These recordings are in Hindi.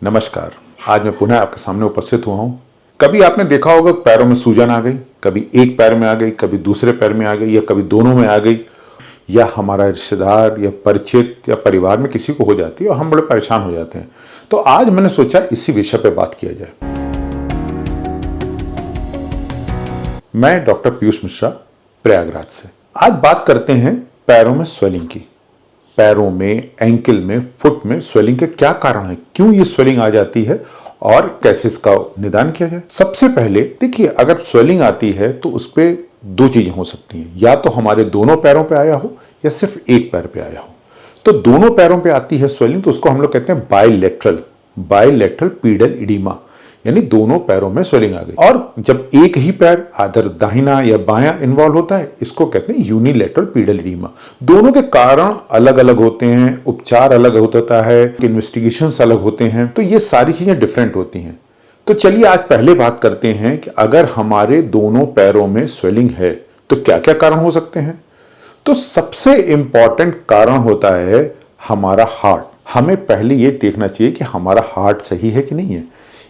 नमस्कार। आज मैं पुनः आपके सामने उपस्थित हुआ हूँ। कभी आपने देखा होगा पैरों में सूजन आ गई, कभी एक पैर में आ गई, कभी दूसरे पैर में आ गई या कभी दोनों में आ गई, या हमारा रिश्तेदार या परिचित या परिवार में किसी को हो जाती है और हम बड़े परेशान हो जाते हैं। तो आज मैंने सोचा इसी विषय पर बात किया जाए। मैं डॉक्टर पीयूष मिश्रा, प्रयागराज से। आज बात करते हैं पैरों में स्वेलिंग की। पैरों में, एंकल में, फुट में स्वेलिंग के क्या कारण है, क्यों ये स्वेलिंग आ जाती है और कैसे इसका निदान किया जाए। सबसे पहले देखिए, अगर स्वेलिंग आती है तो उस पर दो चीजें हो सकती हैं, या तो हमारे दोनों पैरों पे आया हो या सिर्फ एक पैर पे आया हो। तो दोनों पैरों पे आती है स्वेलिंग तो उसको हम लोग कहते हैं बायलैटरल पीडल इडीमा, यानी दोनों पैरों में स्वेलिंग आ गई। और जब एक ही पैर आदर दाहिना या बायां इन्वॉल्व होता है, इसको कहते हैं यूनिलैटरल पीडल इडीमा। दोनों के कारण अलग अलग होते हैं, उपचार अलग होता है, इन्वेस्टिगेशंस अलग होते हैं, तो ये सारी चीजें डिफरेंट होती हैं। तो चलिए आज पहले बात करते हैं कि अगर हमारे दोनों पैरों में स्वेलिंग है तो क्या क्या कारण हो सकते हैं। तो सबसे इंपॉर्टेंट कारण होता है हमारा हार्ट। हमें पहले ये देखना चाहिए कि हमारा हार्ट सही है कि नहीं है।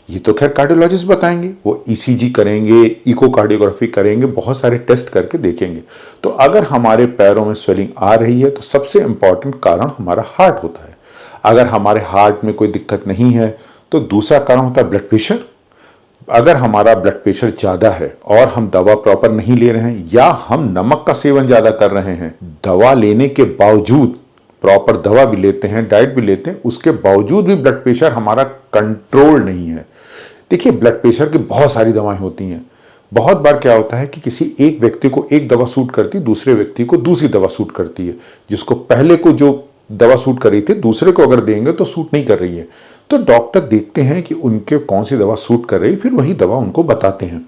ये तो खैर कार्डियोलॉजिस्ट बताएंगे, वो ईसीजी करेंगे, इकोकार्डियोग्राफी करेंगे, बहुत सारे टेस्ट करके देखेंगे। तो अगर हमारे पैरों में स्वेलिंग आ रही है तो सबसे इंपॉर्टेंट कारण हमारा हार्ट होता है। अगर हमारे हार्ट में कोई दिक्कत नहीं है तो दूसरा कारण होता है ब्लड प्रेशर। अगर हमारा ब्लड प्रेशर ज्यादा है और हम दवा प्रॉपर नहीं ले रहे हैं, या हम नमक का सेवन ज्यादा कर रहे हैं, दवा लेने के बावजूद, प्रॉपर दवा भी लेते हैं, डाइट भी लेते हैं, उसके बावजूद भी ब्लड प्रेशर हमारा कंट्रोल नहीं है। देखिए, ब्लड प्रेशर की बहुत सारी दवाएं होती हैं। बहुत बार क्या होता है कि किसी एक व्यक्ति को एक दवा सूट करती है, दूसरे व्यक्ति को दूसरी दवा सूट करती है। जिसको पहले को जो दवा सूट कर रही थी, दूसरे को अगर देंगे तो सूट नहीं कर रही है। तो डॉक्टर देखते हैं कि उनके कौन सी दवा सूट कर रही है, फिर वही दवा उनको बताते हैं।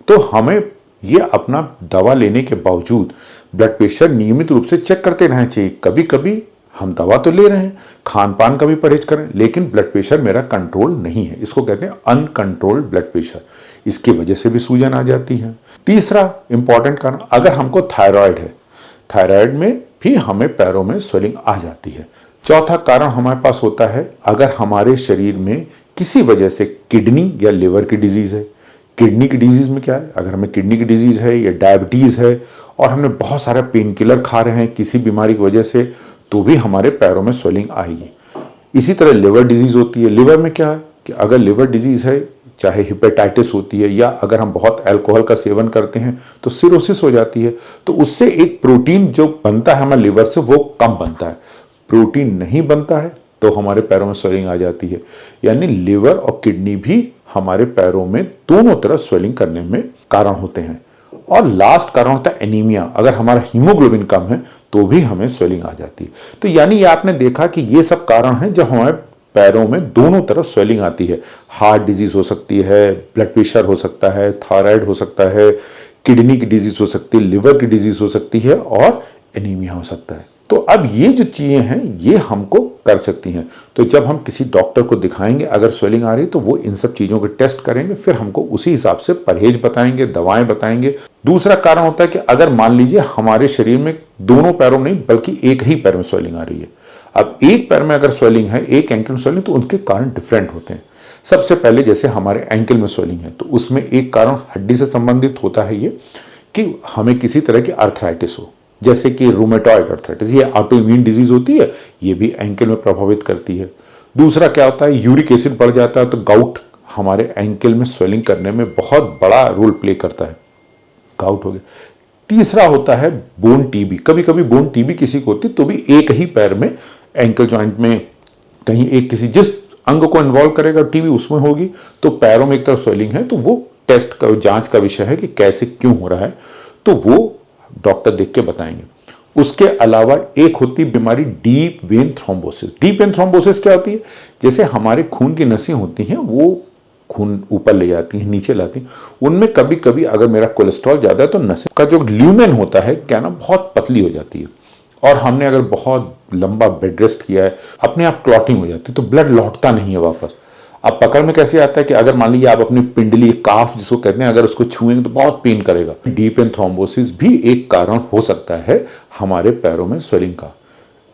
तो हमें ये अपना दवा लेने के बावजूद ब्लड प्रेशर नियमित रूप से चेक करते रहना चाहिए। कभी कभी हम दवा तो ले रहे हैं, खान पान का भी परहेज करें, लेकिन ब्लड प्रेशर मेरा कंट्रोल नहीं है। इसको कहते हैं अनकंट्रोल्ड ब्लड प्रेशर। इसकी वजह से भी सूजन आ जाती है। तीसरा इंपॉर्टेंट कारण, अगर हमको थायराइड है, थायराइड में भी हमें पैरों में स्वेलिंग आ जाती है। चौथा कारण हमारे पास होता है, अगर हमारे शरीर में किसी वजह से किडनी या लिवर की डिजीज है। किडनी की डिजीज में क्या है, अगर हमें किडनी की डिजीज है या डायबिटीज है और हमने बहुत सारा पेन किलर खा रहे हैं किसी बीमारी की वजह से, तो भी हमारे पैरों में स्वेलिंग आएगी। इसी तरह लिवर डिजीज होती है। लिवर में क्या है कि अगर लिवर डिजीज है, चाहे हेपेटाइटिस होती है, या अगर हम बहुत अल्कोहल का सेवन करते हैं तो सिरोसिस हो जाती है। तो उससे एक प्रोटीन जो बनता है हमारे लिवर से, वो कम बनता है। प्रोटीन नहीं बनता है तो हमारे पैरों में स्वेलिंग आ जाती है। यानी लिवर और किडनी भी हमारे पैरों में दोनों तरफ स्वेलिंग करने में कारण होते हैं। और लास्ट कारण होता है एनीमिया। अगर हमारा हीमोग्लोबिन कम है तो भी हमें स्वेलिंग आ जाती है। तो यानी ये आपने देखा कि ये सब कारण हैं जब हमारे पैरों में दोनों तरफ स्वेलिंग आती है। हार्ट डिजीज हो सकती है, ब्लड प्रेशर हो सकता है, थायराइड हो सकता है, किडनी की डिजीज हो सकती है, लिवर की डिजीज हो सकती है और एनीमिया हो सकता है। तो अब ये जो चीजें हैं ये हमको कर सकती हैं। तो जब हम किसी डॉक्टर को दिखाएंगे, अगर स्वेलिंग आ रही है तो वो इन सब चीजों के टेस्ट करेंगे, फिर हमको उसी हिसाब से परहेज बताएंगे, दवाएं बताएंगे। दूसरा कारण होता है कि अगर मान लीजिए हमारे शरीर में दोनों पैरों नहीं बल्कि एक ही पैर में स्वेलिंग आ रही है। अब एक पैर में अगर स्वेलिंग है, एक एंकल में स्वेलिंग, तो उनके कारण डिफरेंट होते हैं। सबसे पहले जैसे हमारे एंकल में स्वेलिंग है तो उसमें एक कारण हड्डी से संबंधित होता है, ये कि हमें किसी तरह की अर्थराइटिस हो, जैसे कि रूमेटॉइड अर्थराइटिस, ये ऑटो इम्यून डिजीज होती है, ये भी एंकल में प्रभावित करती है। दूसरा क्या होता है, यूरिक एसिड बढ़ जाता है तो गाउट हमारे एंकल में स्वेलिंग करने में बहुत बड़ा रोल प्ले करता है, गाउट हो गया। तीसरा होता है बोन टीबी। कभी कभी बोन टीबी किसी को होती है तो भी एक ही पैर में, एंकल जॉइंट में कहीं एक, किसी जिस अंग को इन्वॉल्व करेगा टीबी उसमें होगी, तो पैरों में एक तरफ स्वेलिंग है तो वो टेस्ट का, जांच का विषय है कि कैसे क्यों हो रहा है, तो वो डॉक्टर देख के बताएंगे। उसके अलावा एक होती है बीमारी deep vein thrombosis. Deep vein thrombosis क्या होती है, जैसे हमारे खून की नसें होती हैं, वो खून ऊपर ले जाती हैं, नीचे लाती हैं। उनमें कभी कभी अगर मेरा कोलेस्ट्रॉल ज्यादा है तो नसें का जो ल्यूमेन होता है, क्या ना, बहुत पतली हो जाती है। और हमने अगर बहुत लंबा बेड रेस्ट किया है, अपने आप क्लॉटिंग हो जाती है, तो ब्लड लौटता नहीं है वापस। अब पकड़ में कैसे आता है कि अगर मान लीजिए आप अपनी पिंडली, काफ जिसको कहते हैं, अगर उसको छुएंगे तो बहुत पेन करेगा। डीप वेन थ्रोम्बोसिस भी एक कारण हो सकता है हमारे पैरों में स्वेलिंग का।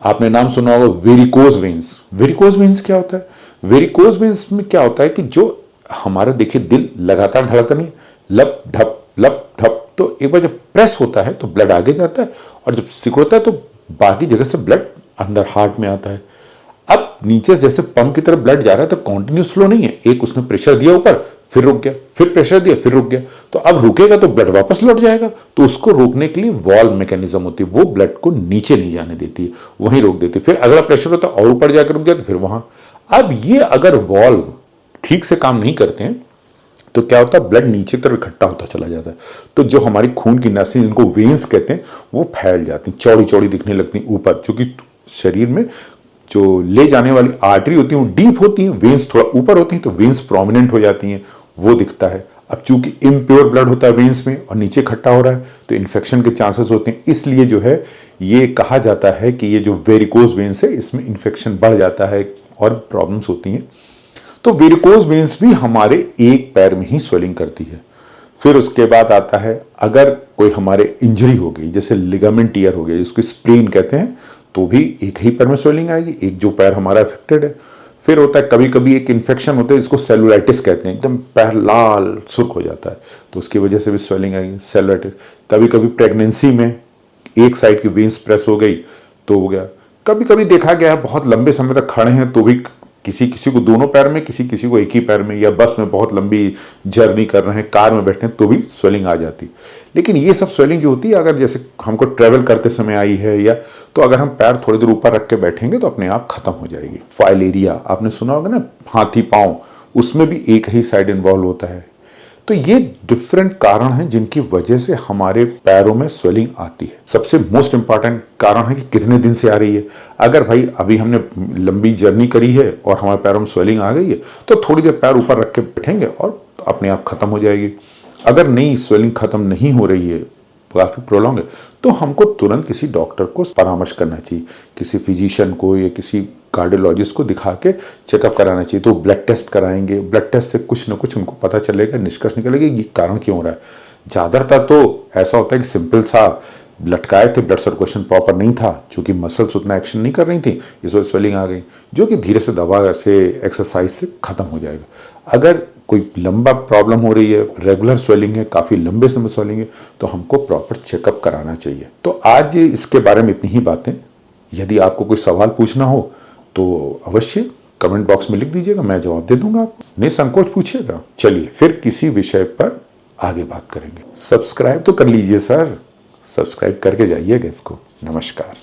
आपने नाम सुना होगा वेरिकोज वेन्स। वेरिकोज वेन्स क्या होता है? वेरिकोज वेन्स में क्या होता है कि जो हमारा देखिए दिल लगातार धड़कता नहीं, लप ढप, तो एक बार जब प्रेस होता है तो ब्लड आगे जाता है, और जब सिकुड़ता है तो बाकी जगह से ब्लड अंदर हार्ट में आता है। अब नीचे जैसे पंप की तरफ ब्लड जा रहा है तो कॉन्टिन्यूस फ्लो नहीं है, एक उसने प्रेशर दिया ऊपर, फिर रुक गया, फिर प्रेशर दिया, फिर रुक गया, तो अब रुकेगा तो ब्लड वापस लौट जाएगा। तो उसको रोकने के लिए वॉल्व मैकेनिज्म होती है, वो ब्लड को नीचे नहीं जाने देती है, वहीं रोक देती है। फिर अगला प्रेशर होता है और ऊपर जाकर रुक गया तो फिर वहां। अब ये अगर वॉल्व ठीक से काम नहीं करते हैं तो क्या होता है, ब्लड नीचे तरफ इकट्ठा होता चला जाता है, तो जो हमारी खून की नसें जिनको वेन्स कहते हैं वो फैल जाती, चौड़ी चौड़ी दिखने लगती ऊपर, क्योंकि शरीर में जो ले जाने वाली आर्टरी होती है वो डीप होती है, वेन्स थोड़ा ऊपर होती हैं, तो वेन्स प्रोमिनेंट हो जाती हैं, वो दिखता है। अब चूंकि इम्प्योर ब्लड होता है वेन्स में और नीचे इकट्ठा हो रहा है तो इन्फेक्शन के चांसेस होते हैं, इसलिए जो है ये कहा जाता है कि ये जो वेरिकोज वेन्स है इसमें इन्फेक्शन बढ़ जाता है और प्रॉब्लम्स होती हैं। तो वेरिकोज वेन्स भी हमारे एक पैर में ही स्वेलिंग करती है। फिर उसके बाद आता है अगर कोई हमारे इंजरी हो गई, जैसे लिगामेंट टियर हो गया जिसको स्प्रेन कहते हैं, तो भी एक ही पैर में स्वेलिंग आएगी, एक जो पैर हमारा अफेक्टेड है। फिर होता है कभी कभी एक इन्फेक्शन होता है जिसको सेलुलाइटिस कहते हैं, एकदम पैर लाल सुर्ख हो जाता है, तो उसकी वजह से भी स्वेलिंग आएगी, सेलुलाइटिस। कभी कभी प्रेगनेंसी में एक साइड की वेन्स प्रेस हो गई तो हो गया। कभी कभी देखा गया है बहुत लंबे समय तक खड़े हैं तो भी किसी किसी को दोनों पैर में, किसी किसी को एक ही पैर में, या बस में बहुत लंबी जर्नी कर रहे हैं, कार में बैठे हैं तो भी स्वेलिंग आ जाती। लेकिन ये सब स्वेलिंग जो होती है अगर जैसे हमको ट्रेवल करते समय आई है, या तो अगर हम पैर थोड़ी देर ऊपर रख के बैठेंगे तो अपने आप खत्म हो जाएगी। फाइलेरिया आपने सुना होगा ना, हाथी पांव, उसमें भी एक ही साइड इन्वॉल्व होता है। तो ये डिफरेंट कारण हैं जिनकी वजह से हमारे पैरों में स्वेलिंग आती है। सबसे मोस्ट इंपॉर्टेंट कारण है कि कितने दिन से आ रही है। अगर भाई अभी हमने लंबी जर्नी करी है और हमारे पैरों में स्वेलिंग आ गई है तो थोड़ी देर पैर ऊपर रख के बैठेंगे और अपने आप खत्म हो जाएगी। अगर नहीं, स्वेलिंग खत्म नहीं हो रही है, काफी प्रोलॉन्ग है, तो हमको तुरंत किसी डॉक्टर को परामर्श करना चाहिए, किसी फिजिशियन को या किसी कार्डियोलॉजिस्ट को दिखा के चेकअप कराना चाहिए। तो ब्लड टेस्ट कराएंगे, ब्लड टेस्ट से कुछ ना कुछ उनको पता चलेगा, निष्कर्ष निकलेगा ये कारण क्यों हो रहा है। ज़्यादातर तो ऐसा होता है कि सिंपल सा लटकाए थे, ब्लड सर्कुलेशन प्रॉपर नहीं था, चूंकि मसल्स उतना एक्शन नहीं कर रही थी, इस वजह स्वेलिंग आ गई, जो कि धीरे से दवा से, एक्सरसाइज से खत्म हो जाएगा। अगर कोई लंबा प्रॉब्लम हो रही है, रेगुलर स्वेलिंग है, काफ़ी लंबे समय स्वेलिंग है, तो हमको प्रॉपर चेकअप कराना चाहिए। तो आज इसके बारे में इतनी ही बातें। यदि आपको कोई सवाल पूछना हो तो अवश्य कमेंट बॉक्स में लिख दीजिएगा, मैं जवाब दे दूंगा आपको, निसंकोच पूछिएगा। चलिए फिर किसी विषय पर आगे बात करेंगे। सब्सक्राइब तो कर लीजिए सर, सब्सक्राइब करके जाइएगा इसको। नमस्कार।